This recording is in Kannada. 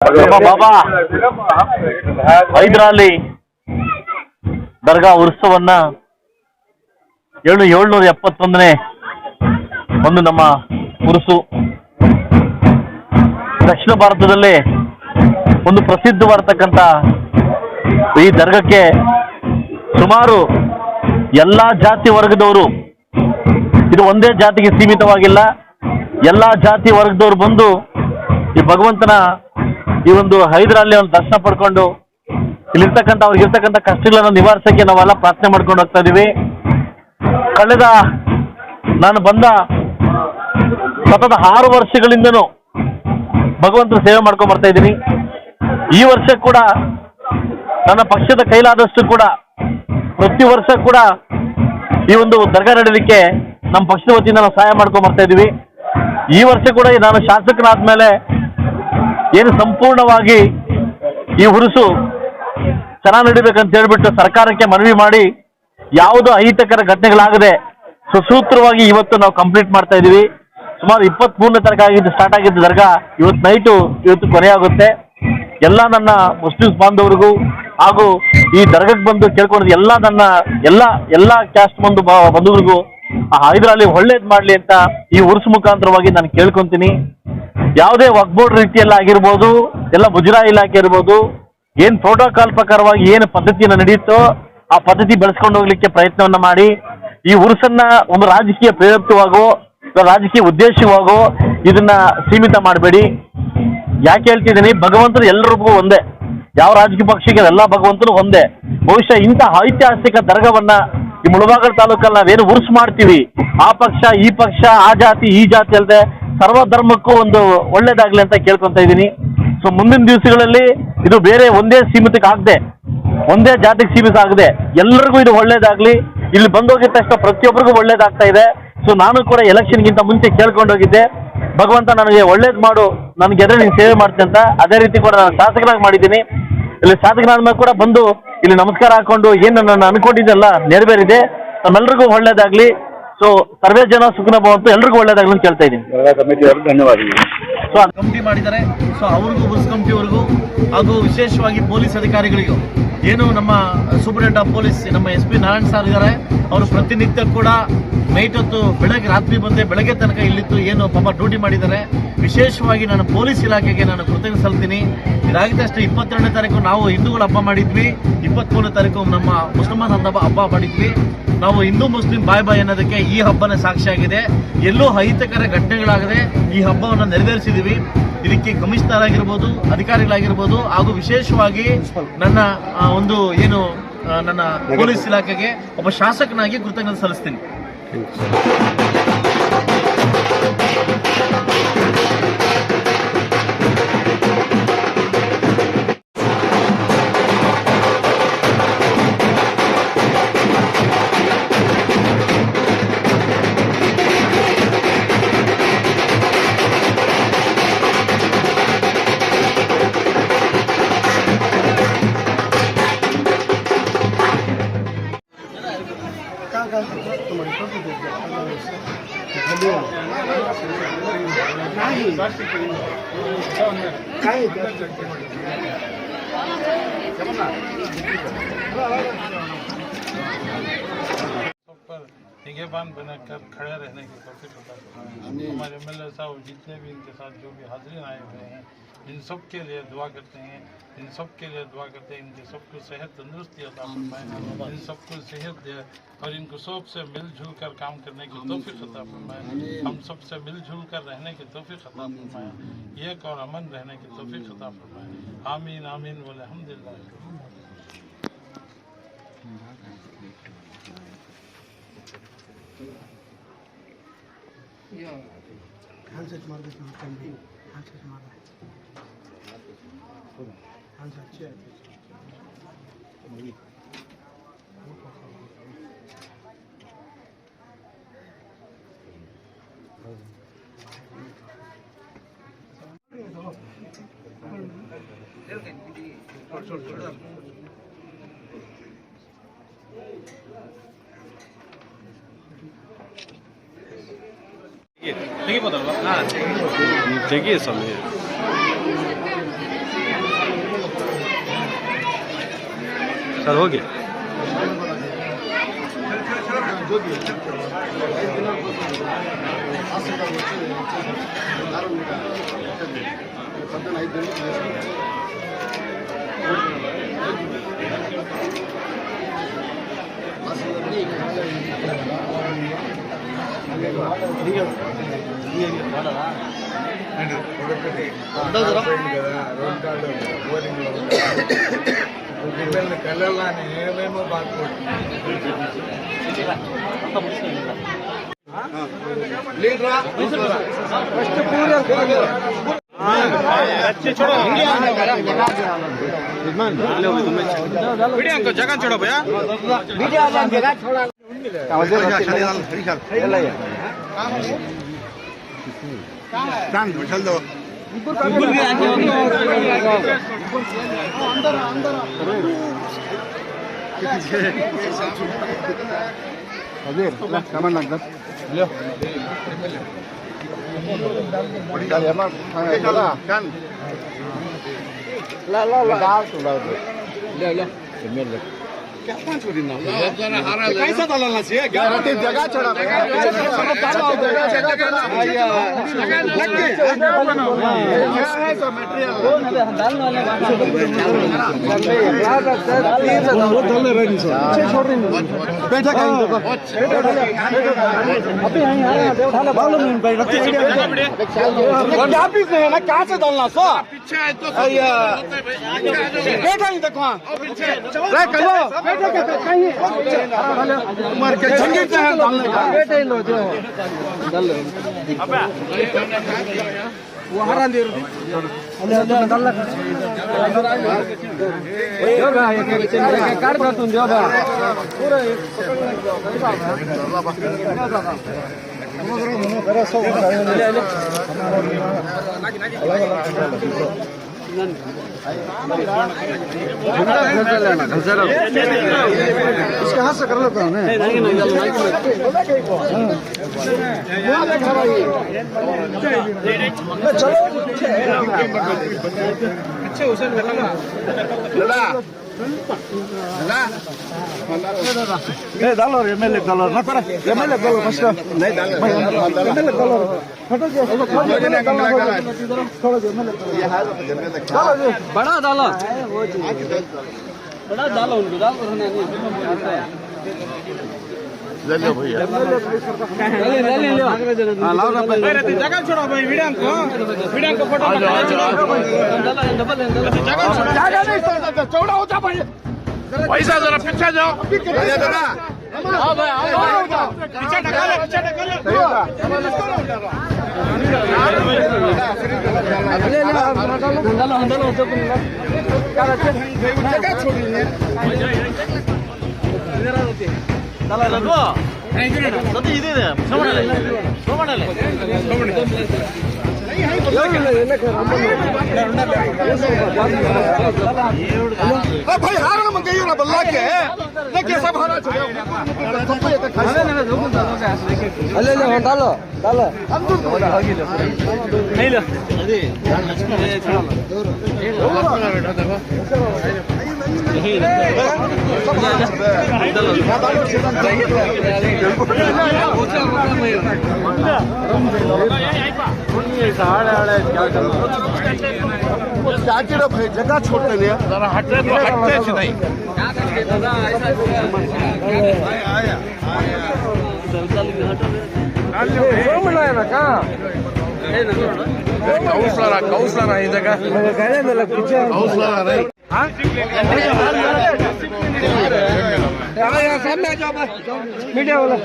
ಬಾಬಾ ಹೈದರಾಲಿ ದರ್ಗಾ ಉತ್ಸವನ್ನ 771ನೇ ಒಂದು ನಮ್ಮ ಉರುಸು ದಕ್ಷಿಣ ಭಾರತದಲ್ಲಿ ಒಂದು ಪ್ರಸಿದ್ಧವಾಗಿರತಕ್ಕಂಥ ಈ ದರ್ಗಕ್ಕೆ ಸುಮಾರು ಎಲ್ಲಾ ಜಾತಿ ವರ್ಗದವರು, ಇದು ಒಂದೇ ಜಾತಿಗೆ ಸೀಮಿತವಾಗಿಲ್ಲ, ಎಲ್ಲಾ ಜಾತಿ ವರ್ಗದವರು ಬಂದು ಈ ಭಗವಂತನ ಈ ಒಂದು ಹೈದರಾಲಿ ಒಂದು ದರ್ಶನ ಪಡ್ಕೊಂಡು ಇಲ್ಲಿರ್ತಕ್ಕಂಥ ಅವ್ರಿಗಿರ್ತಕ್ಕಂಥ ಕಷ್ಟಗಳನ್ನು ನಿವಾರಿಸಕ್ಕೆ ನಾವೆಲ್ಲ ಪ್ರಾರ್ಥನೆ ಮಾಡ್ಕೊಂಡು ಹೋಗ್ತಾ ಇದೀವಿ. ಕಳೆದ ನಾನು ಬಂದ ಸತತ 6 ವರ್ಷಗಳಿಂದನೂ ಭಗವಂತನ ಸೇವೆ ಮಾಡ್ಕೊಂಡು ಬರ್ತಾ ಇದ್ದೀನಿ. ಈ ವರ್ಷ ಕೂಡ ನನ್ನ ಪಕ್ಷದ ಕೈಲಾದಷ್ಟು ಕೂಡ ಪ್ರತಿ ವರ್ಷ ಕೂಡ ಈ ಒಂದು ದರ್ಗಾ ನಡೆಯಲಿಕ್ಕೆ ನಮ್ಮ ಪಕ್ಷದ ವತಿಯಿಂದ ನಾವು ಸಹಾಯ ಮಾಡ್ಕೊಂಡು ಬರ್ತಾ ಇದ್ದೀವಿ. ಈ ವರ್ಷ ಕೂಡ ನಾನು ಶಾಸಕನಾದ ಮೇಲೆ ಏನು ಸಂಪೂರ್ಣವಾಗಿ ಈ ಉರುಸು ಚೆನ್ನಾಗಿ ನಡಿಬೇಕಂತ ಹೇಳ್ಬಿಟ್ಟು ಸರ್ಕಾರಕ್ಕೆ ಮನವಿ ಮಾಡಿ ಯಾವುದೋ ಅಹಿತಕರ ಘಟನೆಗಳಾಗದೆ ಸುಸೂತ್ರವಾಗಿ ಇವತ್ತು ನಾವು ಕಂಪ್ಲೀಟ್ ಮಾಡ್ತಾ ಇದ್ದೀವಿ. ಸುಮಾರು 23ನೇ ತಾರೀಕು ಆಗಿದ್ದು ಸ್ಟಾರ್ಟ್ ಆಗಿದ್ದು ದರ್ಗಾ ಇವತ್ತು ನೈಟು ಇವತ್ತು ಕೊನೆಯಾಗುತ್ತೆ. ಎಲ್ಲ ನನ್ನ ಮುಸ್ಲಿಮ್ಸ್ ಬಾಂಧವರಿಗೂ ಹಾಗೂ ಈ ದರ್ಗಾಕ್ಕೆ ಬಂದು ಕೇಳ್ಕೊಂಡಿದ್ದು ಎಲ್ಲ ನನ್ನ ಎಲ್ಲ ಕ್ಯಾಸ್ಟ್ ಬಂಧುಗಳಿಗೂ ಆ ಹೈದರಾಲಿ ಒಳ್ಳೇದು ಮಾಡಲಿ ಅಂತ ಈ ಉರುಸು ಮುಖಾಂತರವಾಗಿ ನಾನು ಕೇಳ್ಕೊತೀನಿ. ಯಾವುದೇ ವಕ್ಫ್ ರೀತಿಯಲ್ಲಿ ಆಗಿರ್ಬೋದು, ಎಲ್ಲ ಮುಜರಾಯಿ ಇಲಾಖೆ ಇರ್ಬೋದು, ಏನು ಪ್ರೋಟೋಕಾಲ್ ಪ್ರಕಾರವಾಗಿ ಏನು ಪದ್ಧತಿಯನ್ನು ನಡೆಯುತ್ತೋ ಆ ಪದ್ಧತಿ ಬೆಳೆಸ್ಕೊಂಡು ಹೋಗ್ಲಿಕ್ಕೆ ಪ್ರಯತ್ನವನ್ನ ಮಾಡಿ ಈ ಉರುಸನ್ನ ಒಂದು ರಾಜಕೀಯ ಪ್ರೇರಿತವಾಗೋ ರಾಜಕೀಯ ಉದ್ದೇಶವಾಗೋ ಇದನ್ನ ಸೀಮಿತ ಮಾಡಬೇಡಿ. ಯಾಕೆ ಹೇಳ್ತಿದ್ದೀನಿ, ಭಗವಂತರು ಎಲ್ಲರಿಗೂ ಒಂದೇ, ಯಾವ ರಾಜಕೀಯ ಪಕ್ಷಕ್ಕೆ ಎಲ್ಲ ಭಗವಂತರು ಒಂದೇ. ಬಹುಶಃ ಇಂಥ ಐತಿಹಾಸಿಕ ದರ್ಗವನ್ನ ಈ ಮುಳಬಾಗಿಲು ತಾಲೂಕಲ್ಲಿ ನಾವೇನು ಉರುಸು ಮಾಡ್ತೀವಿ, ಆ ಪಕ್ಷ ಈ ಪಕ್ಷ ಆ ಜಾತಿ ಈ ಜಾತಿ ಅಲ್ಲದೆ ಸರ್ವ ಧರ್ಮಕ್ಕೂ ಒಂದು ಒಳ್ಳೇದಾಗ್ಲಿ ಅಂತ ಕೇಳ್ಕೊತಾ ಇದ್ದೀನಿ. ಸೊ ಮುಂದಿನ ದಿವಸಗಳಲ್ಲಿ ಇದು ಬೇರೆ ಒಂದೇ ಸೀಮಿತಕ್ಕೆ ಆಗದೆ, ಒಂದೇ ಜಾತಿಗೆ ಸೀಮಿತ ಆಗದೆ ಎಲ್ಲರಿಗೂ ಇದು ಒಳ್ಳೇದಾಗ್ಲಿ. ಇಲ್ಲಿ ಬಂದೋಗಿದ ತಕ್ಷಣ ಪ್ರತಿಯೊಬ್ಬರಿಗೂ ಒಳ್ಳೇದಾಗ್ತಾ ಇದೆ. ಸೊ ನಾನು ಕೂಡ ಎಲೆಕ್ಷನ್ಗಿಂತ ಮುಂಚೆ ಕೇಳ್ಕೊಂಡೋಗಿದ್ದೆ, ಭಗವಂತ ನನಗೆ ಒಳ್ಳೇದು ಮಾಡು, ನನಗೆ ಎದುರು ನೀನು ಸೇವೆ ಮಾಡ್ತೀನಿ ಅಂತ. ಅದೇ ರೀತಿ ಕೂಡ ನಾನು ಶಾಸಕನಾಗಿ ಮಾಡಿದ್ದೀನಿ. ಇಲ್ಲಿ ಶಾಸಕನಾದ್ಮೇಲೆ ಕೂಡ ಬಂದು ಇಲ್ಲಿ ನಮಸ್ಕಾರ ಹಾಕೊಂಡು ಏನು ನಾನು ಅನ್ಕೊಂಡಿದ್ದೆಲ್ಲ ನೆರವೇರಿದೆ. ನಮ್ಮೆಲ್ರಿಗೂ ಒಳ್ಳೇದಾಗ್ಲಿ. ಸೊ ಸರ್ವೇ ಜನ ಸುಖನ ಭವಂತು, ಎಲ್ರಿಗೂ ಒಳ್ಳೇದಾಗ್ಲಿ ಅಂತ ಕೇಳ್ತಾ ಇದ್ದೀನಿ. ಧನ್ಯವಾದಗಳು. ಸೊ ಕಮಿಟಿ ಮಾಡಿದ್ದಾರೆ. ಸೊ ಅವ್ರಿಗೂ ಉರ್ಸ್ ಕಮಿಟಿಯವ್ರಿಗೂ ಹಾಗೂ ವಿಶೇಷವಾಗಿ ಪೊಲೀಸ್ ಅಧಿಕಾರಿಗಳಿಗೂ, ಏನು ನಮ್ಮ ಸೂಪರಿಂಟೆಂಡೆಂಟ್ ಆಫ್ ಪೊಲೀಸ್ ನಮ್ಮ SP ನಾರಾಯಣ್ ಸರ್ ಇದ್ದಾರೆ, ಅವರು ಪ್ರತಿನಿತ್ಯ ಕೂಡ ನೈಟ್ ಹೊತ್ತು ರಾತ್ರಿ ಬಂದೆ ಬೆಳಗ್ಗೆ ತನಕ ಇಲ್ಲಿತ್ತು ಏನು ಪಾಪ ಡ್ಯೂಟಿ ಮಾಡಿದ್ದಾರೆ. ವಿಶೇಷವಾಗಿ ನಾನು ಪೊಲೀಸ್ ಇಲಾಖೆಗೆ ನಾನು ಕೃತಜ್ಞತೆ ಸಲ್ಲಿಸ್ತೀನಿ. ಇದಾಗಿದ್ದ ಅಷ್ಟೇ 22ನೇ ತಾರೀಕು ನಾವು ಹಿಂದೂಗಳ ಹಬ್ಬ ಮಾಡಿದ್ವಿ, 23ನೇ ತಾರೀಕು ನಮ್ಮ ಮುಸಲ್ಮಾನ್ ಹಬ್ಬ ಮಾಡಿದ್ವಿ. ನಾವು ಹಿಂದೂ ಮುಸ್ಲಿಂ ಬಾಯ್ ಅನ್ನೋದಕ್ಕೆ ಈ ಹಬ್ಬನೇ ಸಾಕ್ಷಿಯಾಗಿದೆ. ಎಲ್ಲೂ ಅಹಿತಕರ ಘಟನೆಗಳಾಗದೆ ಈ ಹಬ್ಬವನ್ನು ನೆರವೇರಿಸಿದ್ದೀವಿ. ಇದಕ್ಕೆ ಕಮಿಷನರ್ ಆಗಿರ್ಬೋದು, ಅಧಿಕಾರಿಗಳಾಗಿರ್ಬೋದು ಹಾಗೂ ವಿಶೇಷವಾಗಿ ನನ್ನ ಒಂದು ಏನು ನನ್ನ ಪೊಲೀಸ್ ಇಲಾಖೆಗೆ ಒಬ್ಬ ಶಾಸಕನಾಗಿ ಕೃತಜ್ಞತೆ ಸಲ್ಲಿಸ್ತೀನಿ. निगहबान बनाकर खड़े रहने की तौफीक अता फरमाएं। हमारे MLA साहब जितने भी इनके साथ जो भी हाज़रीन आए हुए हैं, इन सब के लिए दुआ करते हैं, इनके सबको सेहत तंदुरुस्ती अता फरमाएं, इन सबको सेहत दे और इनको सबसे मिलजुल कर काम करने की तौफीक अता फरमाएं, हम सबसे मिलजुल कर रहने की तौफीक अता फरमाएं, एक और अमन रहने की तौफीक अता फरमाएं। आमीन आमीन बोले अल्हम्दुलिल्लाह। handset ಮಾಡಬೇಕು ಅಂತ ಹೇಳಿ handset ಮಾಡಿ handset ಚೇ ತೆಗಿಬೋದಲ್ವಾ? ತೆಗಿ ಸಮಯ ಸರ್ ಹೋಗಿ जगह छोड़ो भैया चल दो सामान लग कैसा डालना चाहिए जगह छोड़ा ऑफिस में है ना कहाँ से डालना सो पीछे है तो बैठा ही देखो उमर के झंडे पे है डालने का बैठे लो जो डाल अबे वो हरा दे अल्लाह डालना योगा एक कार का तुम योगा पूरा इसके हाथ से कर लेता हूँ डालो एमएलए डॉलर ना करा एमएलए डॉलर फर्स्ट नहीं डालो एमएलए डॉलर फटो के थोड़ा बड़ा डालो बड़ा डालो उनको डाल ले लो भैया ले लो हां लाओ ना जगह छोड़ो भाई वीडियो को फोटो जगह नहीं चौड़ा हो जा भाई पैसा जरा पीछे जाओ हाँ भाई पीछे ढका ले भाई हार ना मंगाइयो ना बल्ला के ना के सब हारा चले अल्ले ले डालो डालो हम तो नहीं लो भाई जगह छोड़ते नहीं जरा हटते तो हटते नहीं कौसला ये जगह सामने जाओ मीडिया वाला